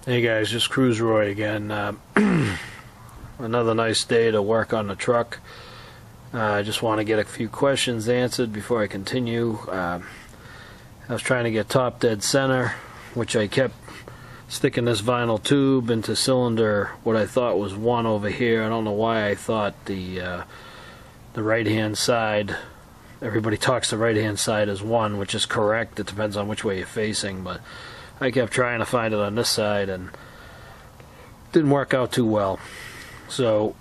Hey guys, just Cruise Roy again. Another nice day to work on the truck. I just want to get a few questions answered before I continue. I was trying to get top dead center, which I kept sticking this vinyl tube into cylinder what I thought was 1 over here. I don't know why I thought the right hand side, everybody talks the right hand side as 1, which is correct. It depends on which way you're facing, but I kept trying to find it on this side and didn't work out too well. So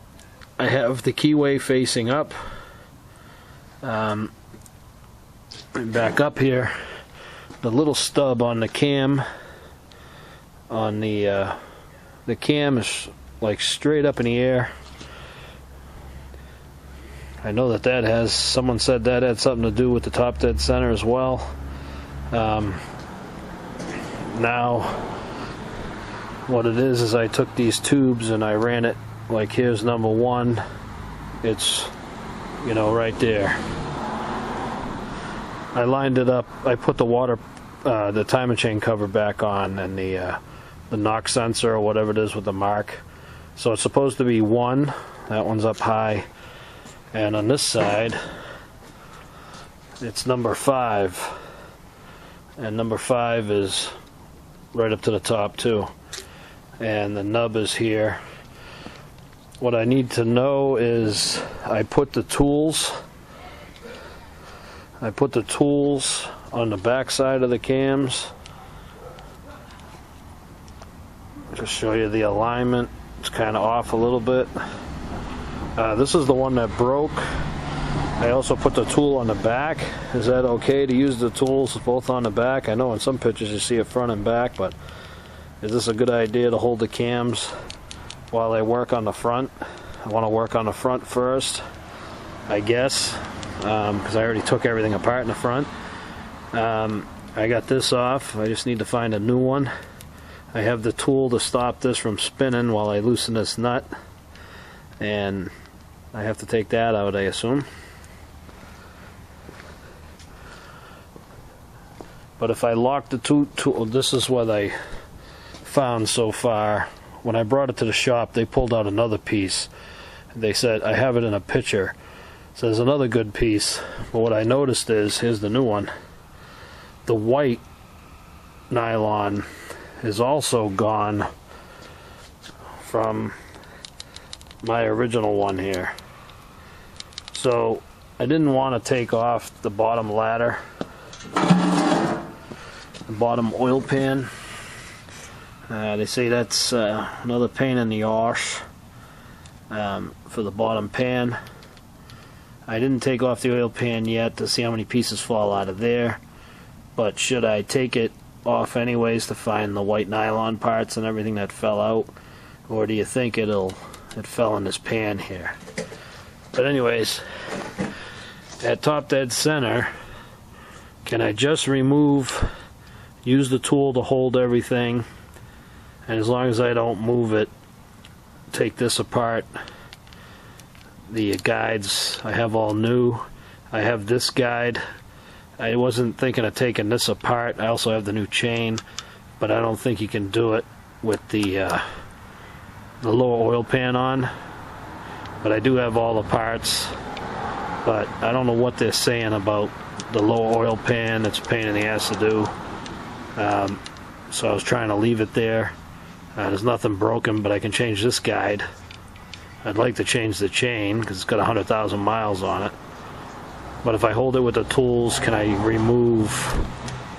I have the keyway facing up. And back up here, the little stub on the cam on the cam is like straight up in the air. I know that has, someone said that had something to do with the top dead center as well. Now what it is I took these tubes and I ran it, like here's number 1, it's, you know, right there. I lined it up, I put the water, the timing chain cover back on, and the knock sensor or whatever it is with the mark. So it's supposed to be 1, that one's up high, and on this side it's number 5, and number 5 is right up to the top too, and the nub is here. What I need to know is I put the tools on the back side of the cams. Just show you the alignment. It's kind of off a little bit. This is the one that broke. I also put the tool on the back. Is that okay to use the tools both on the back? I know in some pictures you see it front and back, but is this a good idea to hold the cams while I work on the front? I want to work on the front first, I guess, because I already took everything apart in the front. I got this off. I just need to find a new one. I have the tool to stop this from spinning while I loosen this nut, and I have to take that out, I assume. But if I lock the tool, this is what I found so far. When I brought it to the shop, they pulled out another piece. They said, I have it in a picture. So there's another good piece. But what I noticed is, here's the new one. The white nylon is also gone from my original one here. So I didn't want to take off the bottom ladder, the bottom oil pan. They say that's another pain in the arse for the bottom pan. I didn't take off the oil pan yet to see how many pieces fall out of there, but should I take it off anyways to find the white nylon parts and everything that fell out, or do you think it fell in this pan here? But anyways, at top dead center, can I just use the tool to hold everything, and as long as I don't move it, take this apart. The guides I have all new. I have this guide. I wasn't thinking of taking this apart. I also have the new chain, but I don't think you can do it with the lower oil pan on. But I do have all the parts, but I don't know what they're saying about the lower oil pan. It's a pain in the ass to do. So I was trying to leave it there. There's nothing broken, but I can change this guide. I'd like to change the chain because it's got 100,000 miles on it. But if I hold it with the tools, can I remove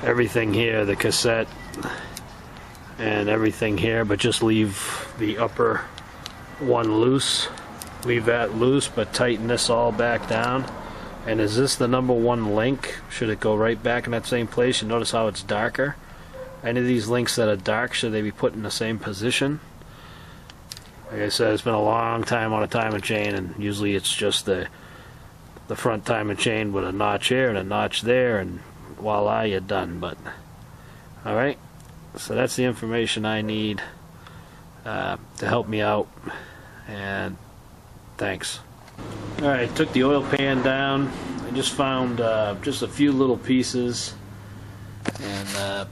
everything here, the cassette and everything here, but just leave the upper one loose? Leave that loose, but tighten this all back down. And is this the number 1 link? Should it go right back in that same place? You notice how it's darker? Any of these links that are dark, should they be put in the same position? Like I said, it's been a long time on a timing chain, and usually it's just the front timing chain with a notch here and a notch there, and voila, you're done. But alright, so that's the information I need to help me out, and thanks. Alright, took the oil pan down. I just found just a few little pieces, and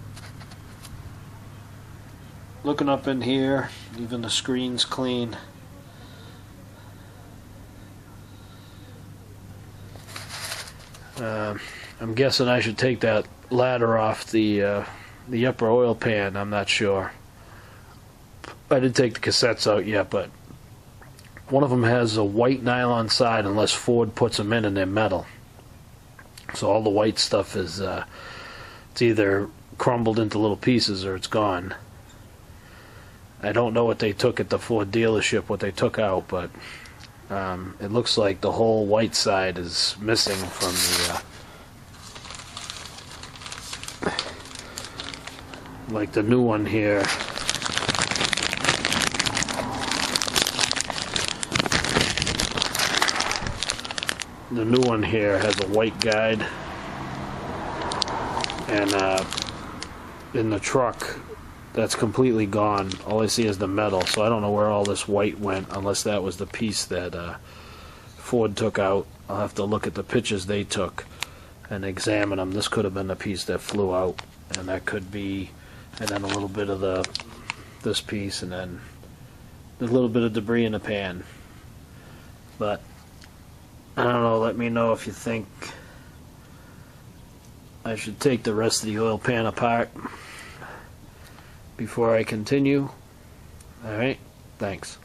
looking up in here, even the screen's clean. I'm guessing I should take that ladder off the upper oil pan. I'm not sure. I didn't take the cassettes out yet, but one of them has a white nylon side unless Ford puts them in and they're metal. So all the white stuff is it's either crumbled into little pieces or it's gone. I don't know what they took at the Ford dealership, what they took out, but it looks like the whole white side is missing from the like the new one here. The new one here has a white guide, and in the truck that's completely gone. All I see is the metal, so I don't know where all this white went, unless that was the piece that Ford took out. I'll have to look at the pictures they took and examine them. This could have been the piece that flew out, and that could be, and then a little bit of this piece, and then a little bit of debris in the pan. But I don't know, let me know if you think I should take the rest of the oil pan apart before I continue. Alright, thanks.